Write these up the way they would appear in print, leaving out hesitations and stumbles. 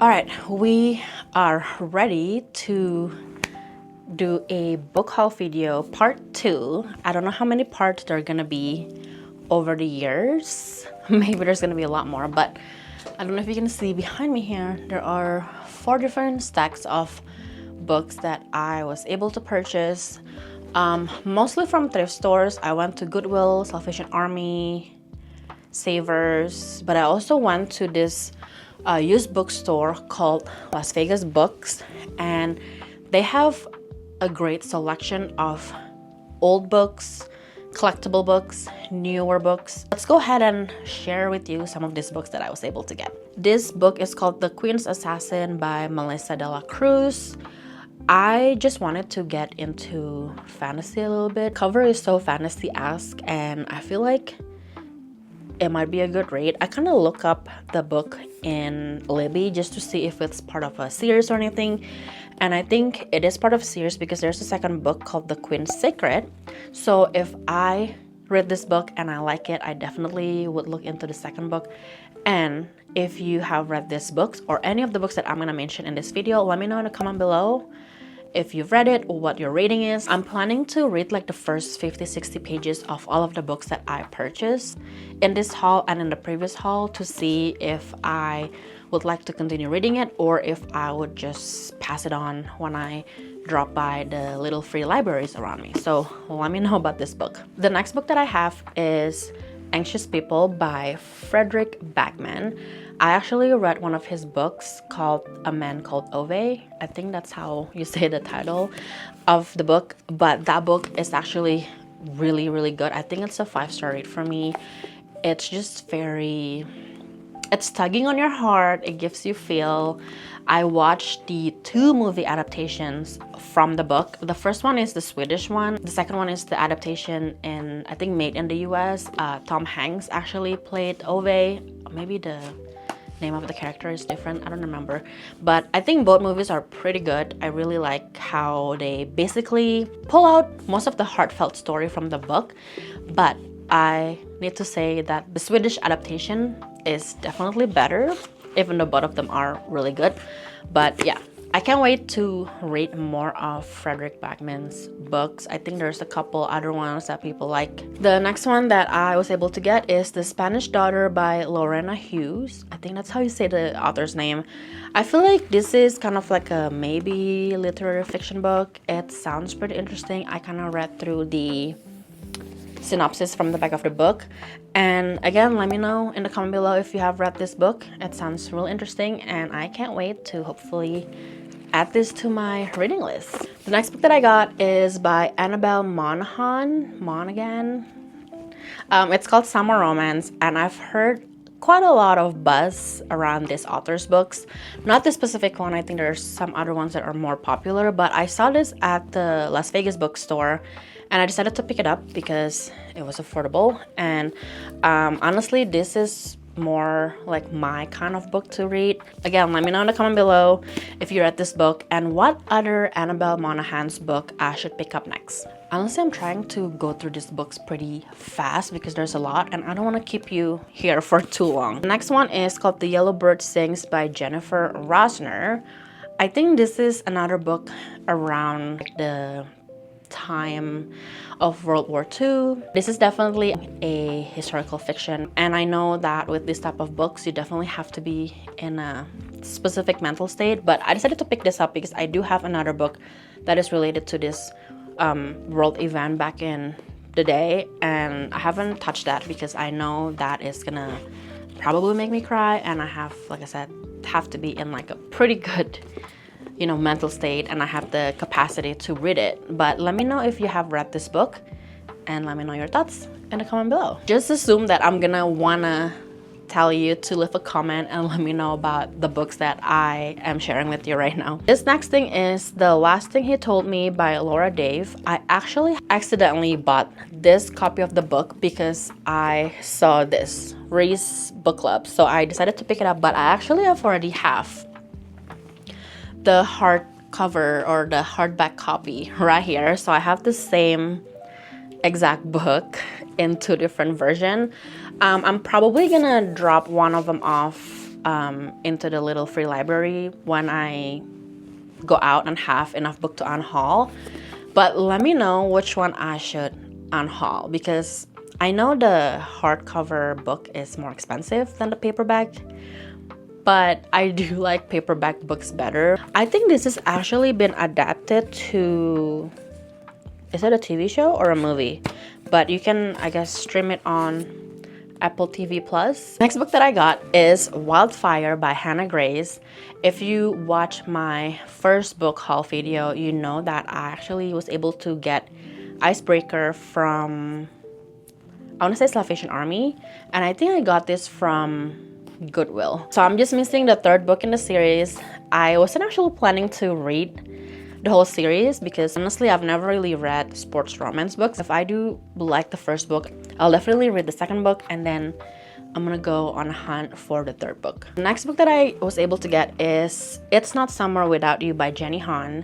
All right, we are ready to do a book haul video part 2. I don't know how many parts there are gonna be over the years. Maybe there's gonna be a lot more, but I don't know if you can see behind me here. There are 4 different stacks of books that I was able to purchase, mostly from thrift stores. I went to Goodwill, Salvation Army, Savers, but I also went to this used bookstore called Las Vegas Books, and they have a great selection of old books, collectible books, newer books. Let's go ahead and share with you some of these books that I was able to get. This book is called The Queen's Assassin by Melissa de la Cruz. I just wanted to get into fantasy a little bit. Cover is so fantasy-esque, and I feel like it might be a good read. I kind of look up the book in Libby just to see if it's part of a series or anything, and I think it is part of a series because there's a second book called The Queen's Secret. So if I read this book and I like it, I definitely would look into the second book. And if you have read these books or any of the books that I'm gonna mention in this video, let me know in the comment below if you've read it or what your rating is. I'm planning to read like the first 50-60 pages of all of the books that I purchased in this haul and in the previous haul to see if I would like to continue reading it or if I would just pass it on when I drop by the little free libraries around me. So let me know about this book. The next book that I have is Anxious People by Frederick Backman. I actually read one of his books called A Man Called Ove. I think that's how you say the title of the book, but that book is actually really good. I think it's a 5-star rate for me. It's just it's tugging on your heart. It gives you feel. I watched the 2 movie adaptations from the book. The first one is the Swedish one. The second one is the adaptation in, I think, made in the US. Tom Hanks actually played Ove. Maybe the name of the character is different, I don't remember, but I think both movies are pretty good. I really like how they basically pull out most of the heartfelt story from the book, but I need to say that the Swedish adaptation is definitely better, even though both of them are really good. But yeah, I can't wait to read more of Frederick Backman's books. I think there's a couple other ones that people like. The next one that I was able to get is The Spanish Daughter by Lorena Hughes. I think that's how you say the author's name. I feel like this is kind of like a maybe literary fiction book. It sounds pretty interesting. I kind of read through the synopsis from the back of the book, and again, let me know in the comment below if you have read this book. It sounds real interesting, and I can't wait to hopefully add this to my reading list. The next book that I got is by Annabelle Monaghan. It's called Summer Romance, and I've heard quite a lot of buzz around this author's books. Not this specific one. I think there's some other ones that are more popular, but I saw this at the Las Vegas bookstore and I decided to pick it up because it was affordable. And honestly, this is more like my kind of book to read. Again, let me know in the comment below if you read this book and what other Annabelle Monaghan's book I should pick up next. Honestly, I'm trying to go through these books pretty fast because there's a lot and I don't want to keep you here for too long. The next one is called The Yellow Bird Sings by Jennifer Rosner. I think this is another book around the time of World War II. This is definitely a historical fiction, and I know that with this type of books you definitely have to be in a specific mental state, but I decided to pick this up because I do have another book that is related to this world event back in the day, and I haven't touched that because I know that is gonna probably make me cry, and I have, like I said, have to be in like a pretty good mental state, and I have the capacity to read it. But let me know if you have read this book and let me know your thoughts in the comment below. Just assume that I'm gonna wanna tell you to leave a comment and let me know about the books that I am sharing with you right now. This next thing is The Last Thing He Told Me by Laura Dave. I actually accidentally bought this copy of the book because I saw this Reese book club, so I decided to pick it up, but I actually already have the hardcover or the hardback copy right here. So I have the same exact book in 2 different versions. I'm probably gonna drop one of them off into the little free library when I go out and have enough book to unhaul. But let me know which one I should unhaul, because I know the hardcover book is more expensive than the paperback, but I do like paperback books better. I think this has actually been adapted to, is it a TV show or a movie? But you can, I guess, stream it on Apple TV Plus. Next book that I got is Wildfire by Hannah Grace. If you watch my first book haul video, you know that I actually was able to get Icebreaker from, I want to say, Salvation Army, and I think I got this from Goodwill. So I'm just missing the third book in the series. I wasn't actually planning to read the whole series because honestly I've never really read sports romance books. If I do like the first book, I'll definitely read the second book, and then I'm gonna go on a hunt for the third book. The next book that I was able to get is It's Not Summer Without You by Jenny Han.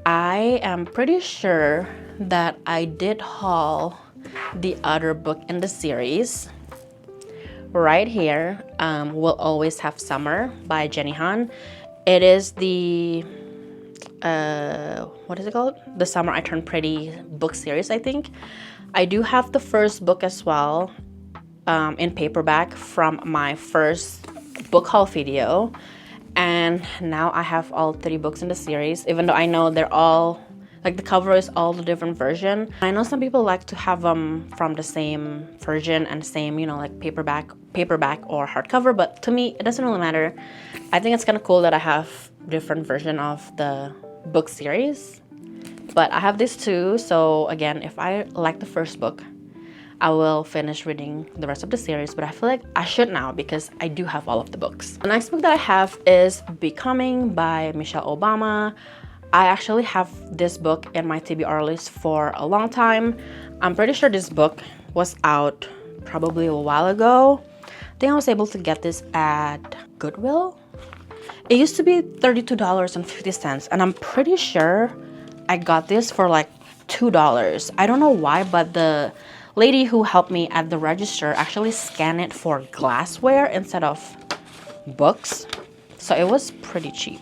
I am pretty sure that I did haul the other book in the series. Right here, We'll Always Have Summer by Jenny Han. It is the what is it called? The Summer I Turned Pretty book series, I think. I do have the first book as well, in paperback from my first book haul video. And now I have all 3 books in the series, even though I know they're all, like, the cover is all the different version. I know some people like to have them from the same version and same, you know, like paperback or hardcover, but to me, it doesn't really matter. I think it's kind of cool that I have different version of the book series, but I have this too. So again, if I like the first book, I will finish reading the rest of the series, but I feel like I should now because I do have all of the books. The next book that I have is Becoming by Michelle Obama. I actually have this book in my TBR list for a long time. I'm pretty sure this book was out probably a while ago. I think I was able to get this at Goodwill. It used to be $32.50, and I'm pretty sure I got this for like $2. I don't know why, but the lady who helped me at the register actually scanned it for glassware instead of books. So it was pretty cheap.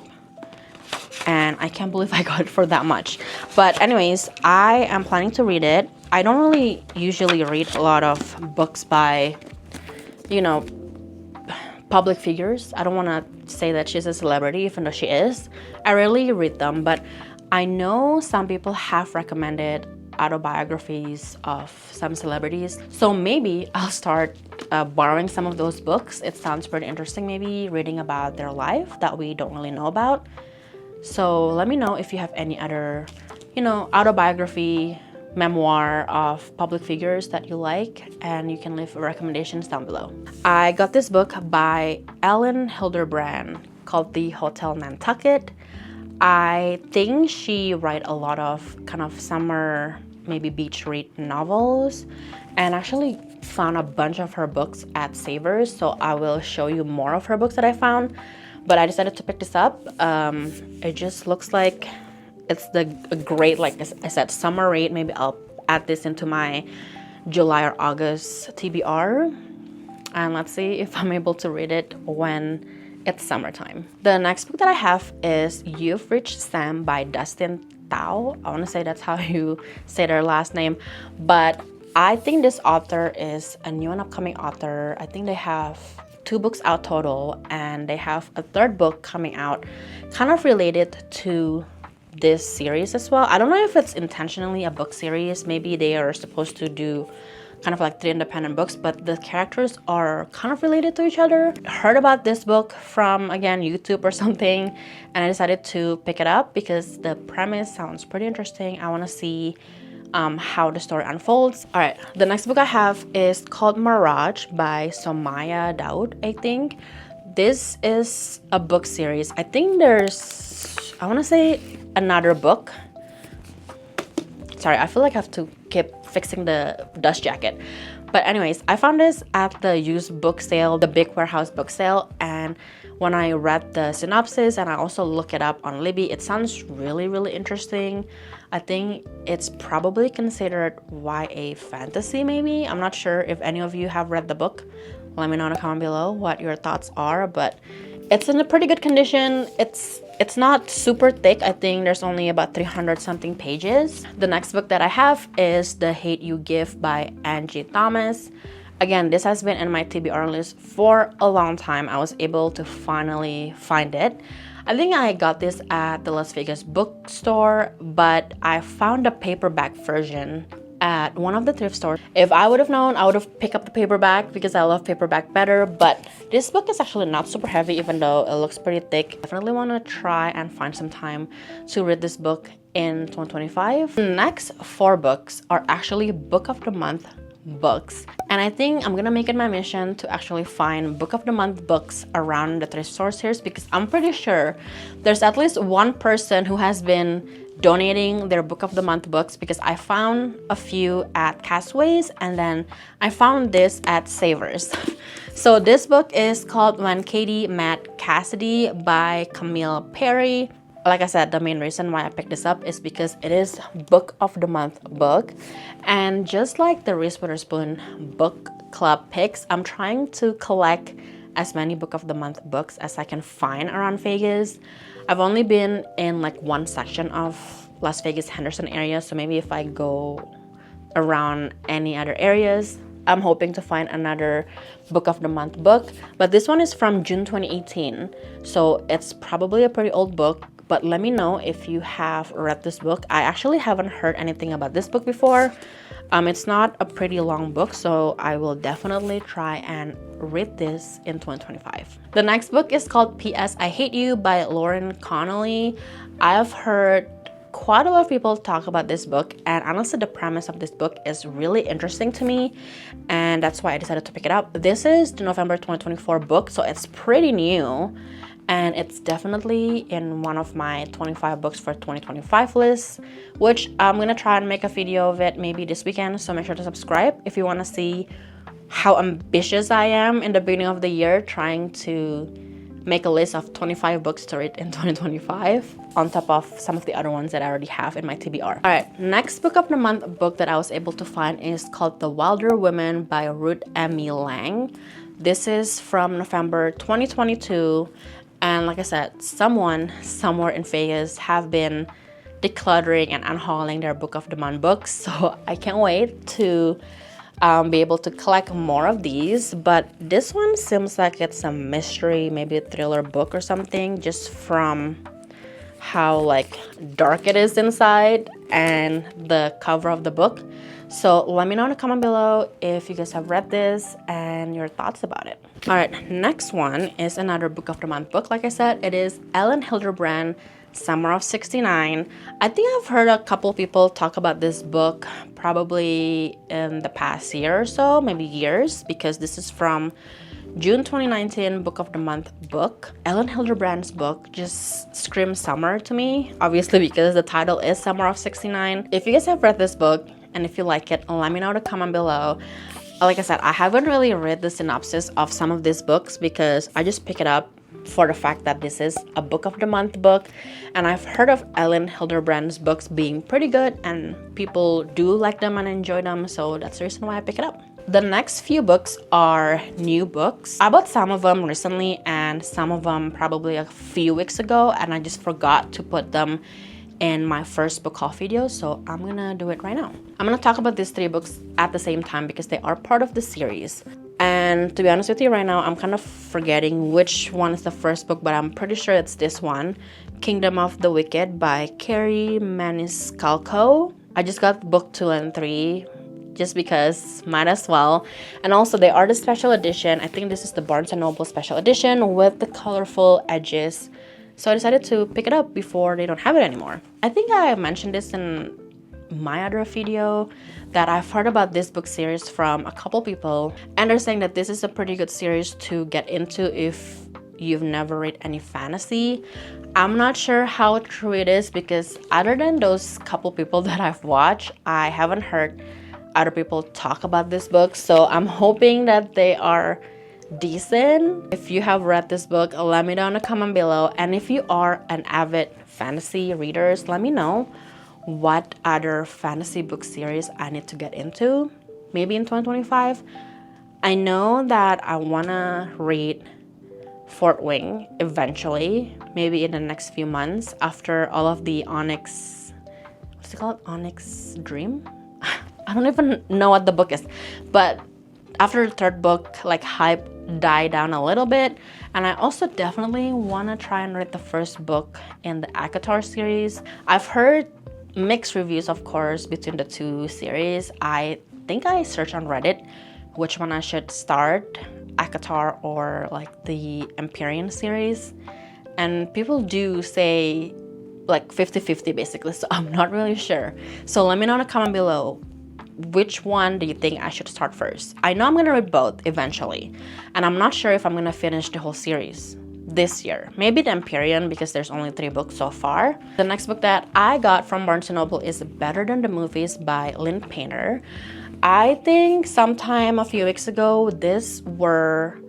And I can't believe I got it for that much. But anyways, I am planning to read it. I don't really usually read a lot of books by, you know, public figures. I don't want to say that she's a celebrity, even though she is. I rarely read them, but I know some people have recommended autobiographies of some celebrities. So maybe I'll start borrowing some of those books. It sounds pretty interesting, maybe reading about their life that we don't really know about. So let me know if you have any other, you know, autobiography, memoir of public figures that you like, and you can leave recommendations down below. I got this book by Ellen Hilderbrand called The Hotel Nantucket. I think she write a lot of kind of summer, maybe beach read novels, and actually found a bunch of her books at Savers, so I will show you more of her books that I found. But I decided to pick this up. It just looks like it's a great, like I said, summer read. Maybe I'll add this into my July or August TBR. And let's see if I'm able to read it when it's summertime. The next book that I have is You've Reached Sam by Dustin Tao. I want to say that's how you say their last name. But I think this author is a new and upcoming author. I think they have 2 books out total, and they have a 3rd book coming out kind of related to this series as well. I don't know if it's intentionally a book series. Maybe they are supposed to do kind of like 3 independent books, but the characters are kind of related to each other. Heard about this book from, again, YouTube or something, and I decided to pick it up because the premise sounds pretty interesting. I want to see how the story unfolds. All right, the next book I have is called Mirage by Somaya Daud, I think. This is a book series. I think there's, I want to say, another book. Sorry, I feel like I have to keep fixing the dust jacket. But anyways, I found this at the used book sale, the big warehouse book sale, and when I read the synopsis and I also look it up on Libby, it sounds really, really interesting. I think it's probably considered YA fantasy, maybe. I'm not sure if any of you have read the book. Let me know in the comment below what your thoughts are, but it's in a pretty good condition. It's not super thick. I think there's only about 300 something pages. The next book that I have is The Hate You Give by Angie Thomas. Again, this has been in my TBR list for a long time. I was able to finally find it. I think I got this at the Las Vegas bookstore, but I found a paperback version at one of the thrift stores. If I would have known, I would have picked up the paperback because I love paperback better, but this book is actually not super heavy even though it looks pretty thick. Definitely want to try and find some time to read this book in 2025. The next 4 books are actually Book of the Month books, and I think I'm gonna make it my mission to actually find Book of the Month books around the thrift stores here, because I'm pretty sure there's at least one person who has been donating their Book of the Month books, because I found a few at Castaways and then I found this at Savers. So this book is called When Katie Met Cassidy by Camille Perry. Like I said, the main reason why I picked this up is because it is Book of the Month book, and just like the Reese Witherspoon book club picks, I'm trying to collect as many Book of the Month books as I can find around Vegas. I've only been in like one section of Las Vegas Henderson area, so maybe if I go around any other areas, I'm hoping to find another Book of the Month book. But this one is from June 2018, so it's probably a pretty old book, but let me know if you have read this book. I actually haven't heard anything about this book before. It's not a pretty long book, so I will definitely try and read this in 2025. The next book is called P.S. I Hate You by Lauren Connolly. I've heard quite a lot of people talk about this book, and honestly the premise of this book is really interesting to me, and that's why I decided to pick it up. This is the November 2024 book, so it's pretty new, and it's definitely in one of my 25 books for 2025 lists, which I'm gonna try and make a video of it maybe this weekend, so make sure to subscribe if you want to see how ambitious I am in the beginning of the year trying to make a list of 25 books to read in 2025 on top of some of the other ones that I already have in my TBR. Alright, next Book of the Month book that I was able to find is called The Wilder Women by Ruth Emmy Lang. This is from November 2022, and like I said, someone somewhere in Vegas have been decluttering and unhauling their Book of the Month books, so I can't wait to be able to collect more of these. But this one seems like it's a mystery, maybe a thriller book or something, just from how like dark it is inside and the cover of the book. So let me know in the comment below if you guys have read this and your thoughts about it. All right, next one is another Book of the Month book. Like I said, it is Ellen Hilderbrand, Summer of '69. I think I've heard a couple people talk about this book probably in the past year or so, maybe years, because this is from June 2019 Book of the Month book. Ellen Hilderbrand's book just screams summer to me, obviously because the title is Summer of '69. If you guys have read this book and if you like it, let me know in the comment below. Like I said, I haven't really read the synopsis of some of these books because I just pick it up for the fact that this is a Book of the Month book, and I've heard of Ellen Hilderbrand's books being pretty good and people do like them and enjoy them, so that's the reason why I pick it up. The next few books are new books. I bought some of them recently and some of them probably a few weeks ago, and I just forgot to put them in my first book haul video, so I'm gonna do it right now. I'm gonna talk about these 3 books at the same time because they are part of the series. And to be honest with you, right now I'm kind of forgetting which one is the first book, but I'm pretty sure it's this one, Kingdom of the Wicked by Carrie Maniscalco. I just got book 2 and 3 just because, might as well. And also they are the special edition. I think this is the Barnes & Noble special edition with the colorful edges. So I decided to pick it up before they don't have it anymore. I think I mentioned this in my other video that I've heard about this book series from a couple people, and they're saying that this is a pretty good series to get into if you've never read any fantasy. I'm not sure how true it is because other than those couple people that I've watched, I haven't heard other people talk about this book, so I'm hoping that they are decent. If you have read this book, let me know in the comment below, and if you are an avid fantasy readers, let me know what other fantasy book series I need to get into maybe in 2025. I know that I want to read Fort Wing eventually, maybe in the next few months after all of the Onyx, what's it called? Onyx Dream? I don't even know what the book is, but after the third book, like hype died down a little bit. And I also definitely want to try and read the first book in the ACOTAR series. I've heard mixed reviews, of course, between the two series. I think I searched on Reddit which one I should start, ACOTAR or like the Empyrean series. And people do say like 50-50 basically, so I'm not really sure. So let me know in the comment below, which one do you think I should start first? I know I'm gonna read both eventually, and I'm not sure if I'm gonna finish the whole series this year. Maybe the Empyrean, because there's only 3 books so far. The next book that I got from Barnes & Noble is Better Than the Movies by Lynn Painter. I think sometime a few weeks ago, these were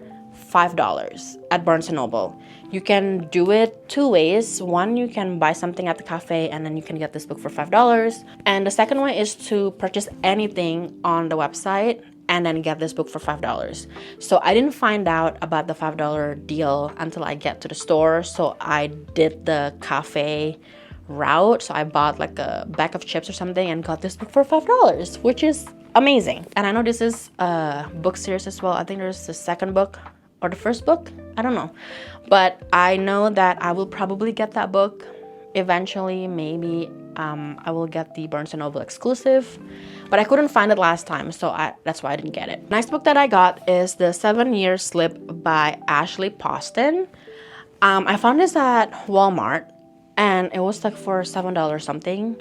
$5 at Barnes & Noble. You can do it 2 ways. One, you can buy something at the cafe and then you can get this book for $5. And the second way is to purchase anything on the website and then get this book for $5. So I didn't find out about the $5 deal until I get to the store. So I did the cafe route. So I bought like a bag of chips or something and got this book for $5, which is amazing. And I know this is a book series as well. I think there's the second book or the first book, I don't know. But I know that I will probably get that book eventually. Maybe I will get the Barnes & Noble exclusive, but I couldn't find it last time, so that's why I didn't get it. Next book that I got is The 7-Year Slip by Ashley Poston. I found this at Walmart, and it was like for $7 something,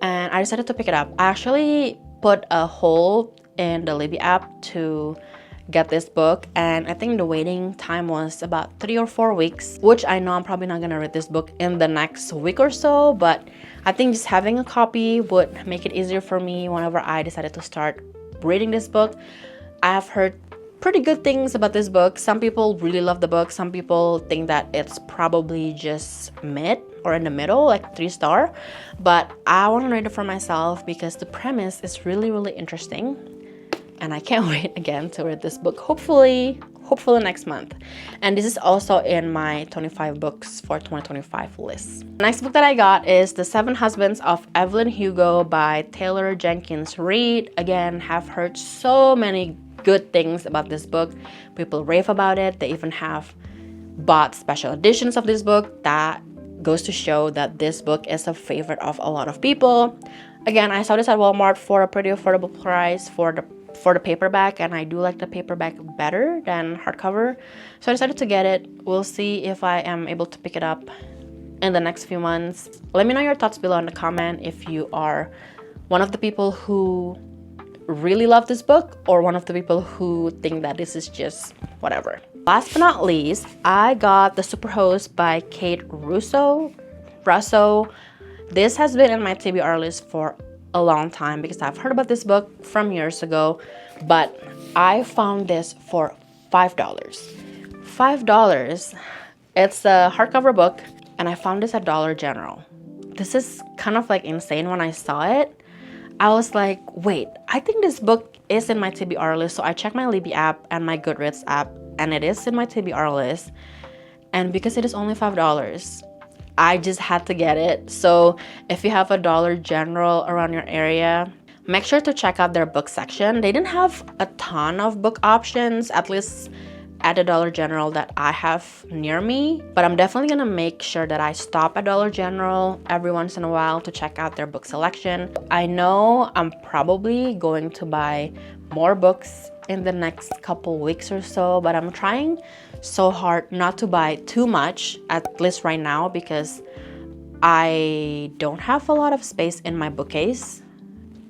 and I decided to pick it up. I actually put a hold in the Libby app to get this book, and I think the waiting time was about 3 or 4 weeks, which I know I'm probably not gonna read this book in the next week or so, but I think just having a copy would make it easier for me whenever I decided to start reading this book. I have heard pretty good things about this book. Some people really love the book. Some people think that it's probably just mid or in the middle, like 3-star, but I want to read it for myself because the premise is really, really interesting. And I can't wait again to read this book, hopefully next month. And this is also in my 25 books for 2025 list. The next book that I got is The 7 Husbands of Evelyn Hugo by Taylor Jenkins Reid. Again, have heard so many good things about this book. People rave about it. They even have bought special editions of this book. That goes to show that this book is a favorite of a lot of people. Again, I saw this at Walmart for a pretty affordable price for the paperback, and I do like the paperback better than hardcover, so I decided to get it. We'll see if I am able to pick it up in the next few months. Let me know your thoughts below in the comment if you are one of the people who really love this book or one of the people who think that this is just whatever. Last but not least, I got The Superhost by Kate Russo. This has been in my TBR list for a long time because I've heard about this book from years ago, but I found this for $5. $5. It's a hardcover book, and I found this at Dollar General. This is kind of like insane. When I saw it, I was like, wait, I think this book is in my TBR list. So I checked my Libby app and my Goodreads app, and it is in my TBR list. And because it is only $5, I just had to get it. So if you have a Dollar General around your area, make sure to check out their book section. They didn't have a ton of book options, at least at the Dollar General that I have near me, but I'm definitely gonna make sure that I stop at Dollar General every once in a while to check out their book selection. I know I'm probably going to buy more books in the next couple weeks or so, but I'm trying so hard not to buy too much, at least right now, because I don't have a lot of space in my bookcase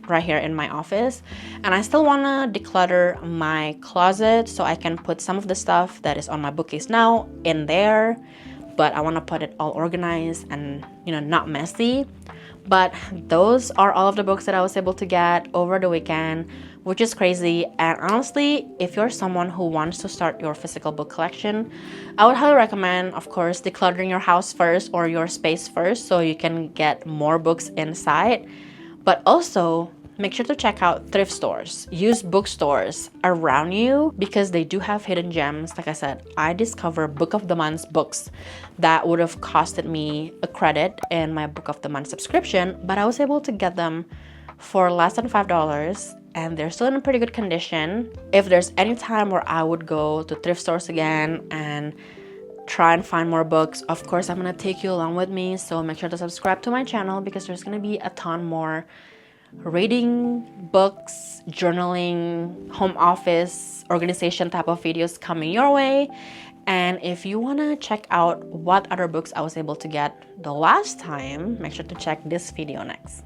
right here in my office, and I still want to declutter my closet so I can put some of the stuff that is on my bookcase now in there, but I want to put it all organized and, you know, not messy. But those are all of the books that I was able to get over the weekend, which is crazy. And honestly, if you're someone who wants to start your physical book collection, I would highly recommend, of course, decluttering your house first or your space first so you can get more books inside. But also, make sure to check out thrift stores, used bookstores around you, because they do have hidden gems. Like I said, I discovered Book of the Month books that would have costed me a credit in my Book of the Month subscription, but I was able to get them for less than $5, and they're still in pretty good condition. If there's any time where I would go to thrift stores again and try and find more books, of course I'm gonna take you along with me. So make sure to subscribe to my channel, because there's gonna be a ton more reading, books, journaling, home office, organization type of videos coming your way. And if you want to check out what other books I was able to get the last time, make sure to check this video next.